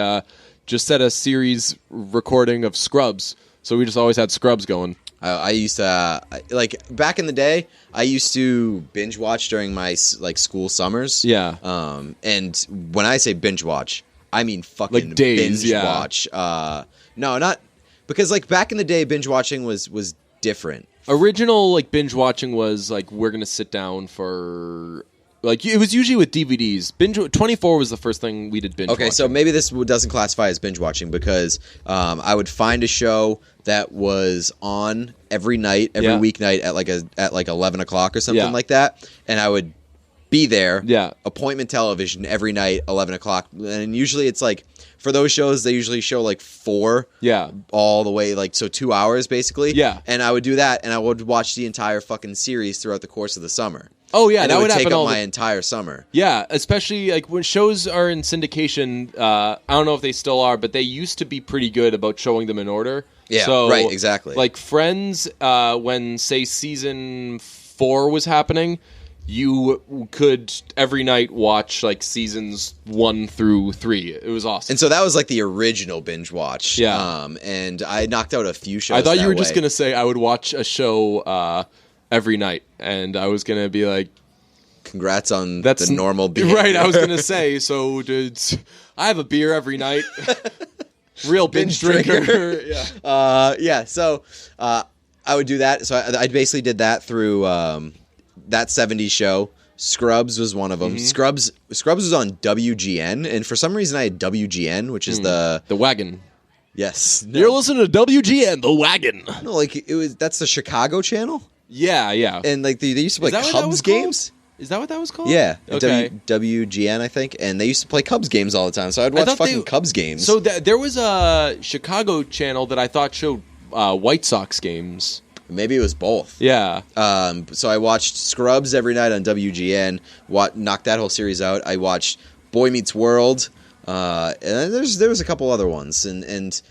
just set a series recording of Scrubs. So we just always had Scrubs going. I used to like back in the day. I used to binge watch during my like school summers. Yeah. And when I say binge watch, I mean fucking like days, binge watch. No, not because like back in the day, binge watching was different. Original like binge watching was like we're gonna sit down for. Like, it was usually with DVDs. 24 was the first thing we did binge watching. Okay, so maybe this doesn't classify as binge watching because I would find a show that was on every night, every weeknight at like 11 o'clock or something like that, and I would be there, appointment television every night, 11 o'clock, and usually it's like, for those shows, they usually show like 4 all the way, like, so 2 hours basically, and I would do that, and I would watch the entire fucking series throughout the course of the summer. Oh yeah, and that it would happen take up all my entire summer. Yeah, especially like when shows are in syndication. I don't know if they still are, but they used to be pretty good about showing them in order. Yeah, so, right, exactly. Like Friends, when say season 4 was happening, you could every night watch like seasons 1 through 3. It was awesome. And so that was like the original binge watch. Yeah, and I knocked out a few shows. I thought you were that just way. gonna say I would watch a show every night, and I was gonna be like, "Congrats on the normal behavior." Right, I was gonna say. So, dude, I have a beer every night. Real binge drinker. Yeah. So I would do that. So I basically did that through that 70s show. Scrubs was one of them. Scrubs was on WGN, and for some reason I had WGN, which is the wagon. Yes, you're listening to WGN, the wagon. No, like that's the Chicago channel. Yeah. And like they used to play Cubs games. Is that what that was called? Yeah. Okay. WGN, I think. And they used to play Cubs games all the time. So I'd watch fucking Cubs games. So there was a Chicago channel that I thought showed White Sox games. Maybe it was both. Yeah. So I watched Scrubs every night on WGN. Knocked that whole series out. I watched Boy Meets World. And there was a couple other ones. And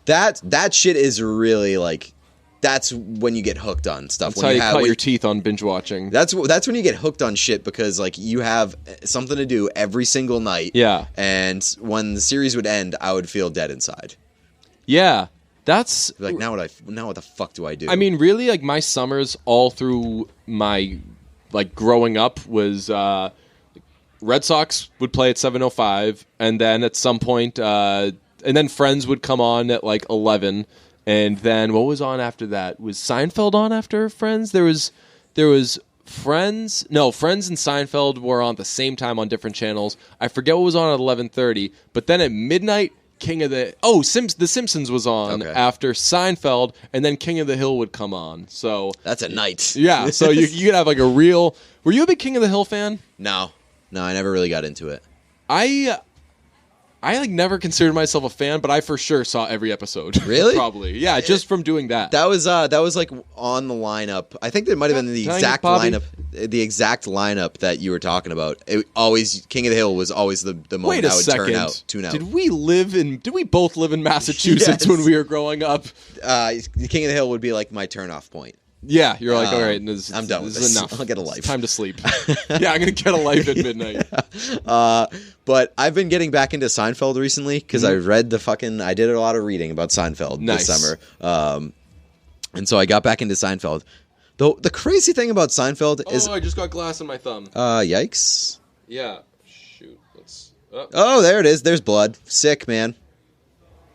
that shit is really like... That's when you get hooked on stuff. That's how you cut your teeth on binge watching. That's when you get hooked on shit because like you have something to do every single night. Yeah. And when the series would end, I would feel dead inside. Yeah. That's like now what the fuck do I do? I mean, really, like my summers all through my like growing up was Red Sox would play at 7:05, and then at some point, and then Friends would come on at like 11. And then what was on after that? Was Seinfeld on after Friends? There was Friends. No, Friends and Seinfeld were on at the same time on different channels. I forget what was on at 11:30. But then at midnight, The Simpsons was on after Seinfeld, and then King of the Hill would come on. So that's a night. Yeah. So you could have like a real. Were you a big King of the Hill fan? No, I never really got into it. I like never considered myself a fan, but I for sure saw every episode. Really? Probably. Yeah, just from doing that. That was like on the lineup. I think there might have been the exact lineup that you were talking about. King of the Hill was always the moment I would tune out. Did we both live in Massachusetts when we were growing up? King of the Hill would be like my turn-off point. Yeah, you're like, all right, I'm done with this. Enough. I'll get a life. It's time to sleep. Yeah, I'm going to get a life at midnight. But I've been getting back into Seinfeld recently because I did a lot of reading about Seinfeld this summer. And so I got back into Seinfeld. The crazy thing about Seinfeld is... Oh, I just got glass in my thumb. Yikes. Yeah. Shoot. Oh, there it is. There's blood. Sick, man.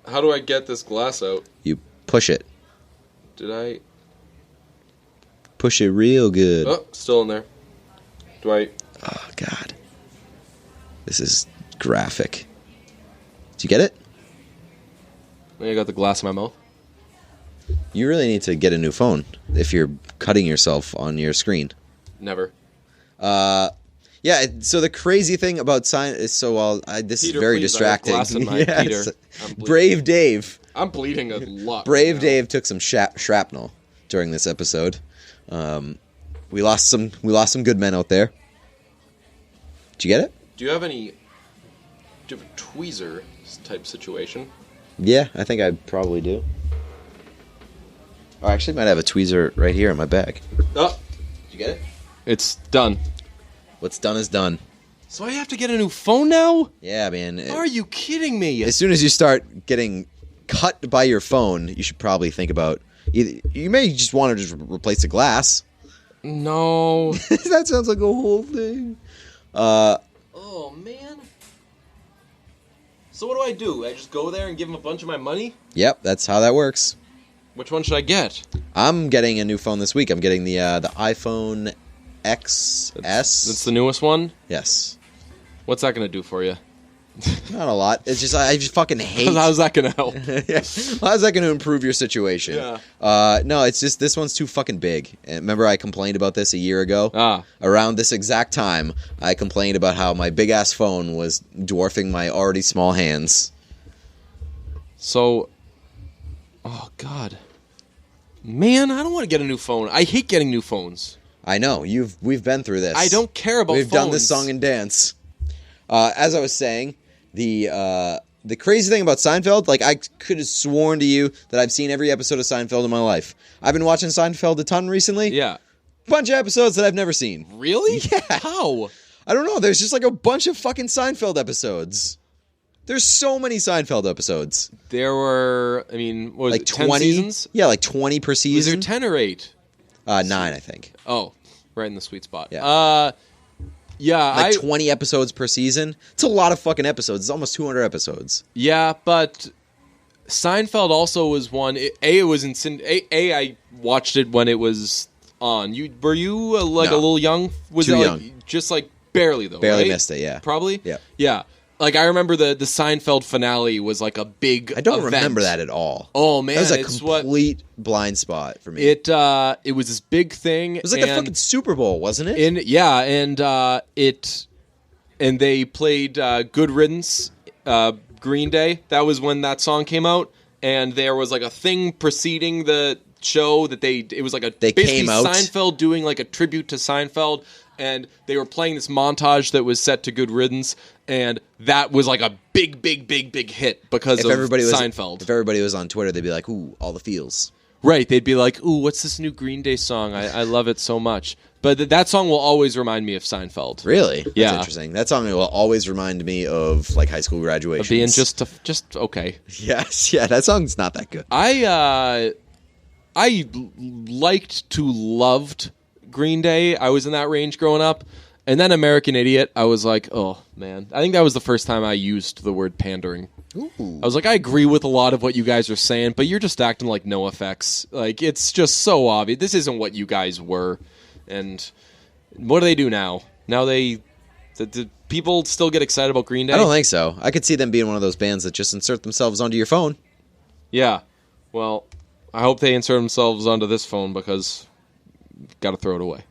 How do I get this glass out? You push it. Did I... Push it real good. Oh, still in there. Oh, God. This is graphic. Did you get it? I got the glass in my mouth. You really need to get a new phone if you're cutting yourself on your screen. Never. Yeah, so the crazy thing about this is very distracting. Yes. Brave Dave. I'm bleeding a lot. Brave Dave took some shrapnel during this episode. We lost some good men out there. Did you get it? Do you have a tweezer type situation? Yeah, I think I probably do. Oh, I actually might have a tweezer right here in my bag. Oh, did you get it? It's done. What's done is done. So I have to get a new phone now? Yeah, man. Are you kidding me? As soon as you start getting cut by your phone, you should probably think about You may just want to just replace the glass. No. That sounds like a whole thing. Oh, man. So what do I do? I just go there and give him a bunch of my money? Yep, that's how that works. Which one should I get? I'm getting a new phone this week. I'm getting the iPhone XS. That's the newest one? Yes. What's that going to do for you? Not a lot. It's just I just fucking hate. How's that going to help? Yeah. How's that going to improve your situation? Yeah. No, it's just this one's too fucking big. And remember, I complained about this a year ago. Around this exact time, I complained about how my big ass phone was dwarfing my already small hands. So, oh god, man, I don't want to get a new phone. I hate getting new phones. I know we've been through this. I don't care about. We've phones. done this song and dance. As I was saying, the crazy thing about Seinfeld, like I could have sworn to you that I've seen every episode of Seinfeld in my life. I've been watching Seinfeld a ton recently. Yeah. Bunch of episodes that I've never seen. Really? Yeah. How? I don't know. There's just like a bunch of fucking Seinfeld episodes. There's so many Seinfeld episodes. There were, I mean, what was like it, 20 10 seasons? Yeah, like 20 per season. Was there 10 or 8? 9, I think. Oh, right in the sweet spot. Yeah. Yeah, like 20 episodes per season. It's a lot of fucking episodes. It's almost 200 episodes. Yeah, but Seinfeld also was one. It was in. I watched it when it was on. Were you a little young? Was Too it young. Just like barely though. Barely right? missed it. Yeah. Probably. Yeah. Yeah. Like I remember the Seinfeld finale was like a big. I don't event. remember that at all. Oh man, that was a it's complete blind spot for me. It was this big thing. It was like the fucking Super Bowl, wasn't it? And they played Good Riddance, Green Day. That was when that song came out, and there was like a thing preceding the show that it was like basically came out. Seinfeld doing like a tribute to Seinfeld, and they were playing this montage that was set to Good Riddance, and that was like a big hit because of Seinfeld. If everybody was on Twitter, they'd be like, "Ooh, all the feels." Right, they'd be like, "Ooh, what's this new Green Day song? I love it so much." But that song will always remind me of Seinfeld. Really? That's Yeah. interesting. That song will always remind me of like high school graduation. Being just okay. Yes, yeah, that song's not that good. I liked to loved Green Day. I was in that range growing up. And then American Idiot, I was like, oh, man. I think that was the first time I used the word pandering. Ooh. I was like, I agree with a lot of what you guys are saying, but you're just acting like NoFX. Like, it's just so obvious. This isn't what you guys were. And what do they do now? Now do people still get excited about Green Day? I don't think so. I could see them being one of those bands that just insert themselves onto your phone. Yeah. Well, I hope they insert themselves onto this phone because got to throw it away.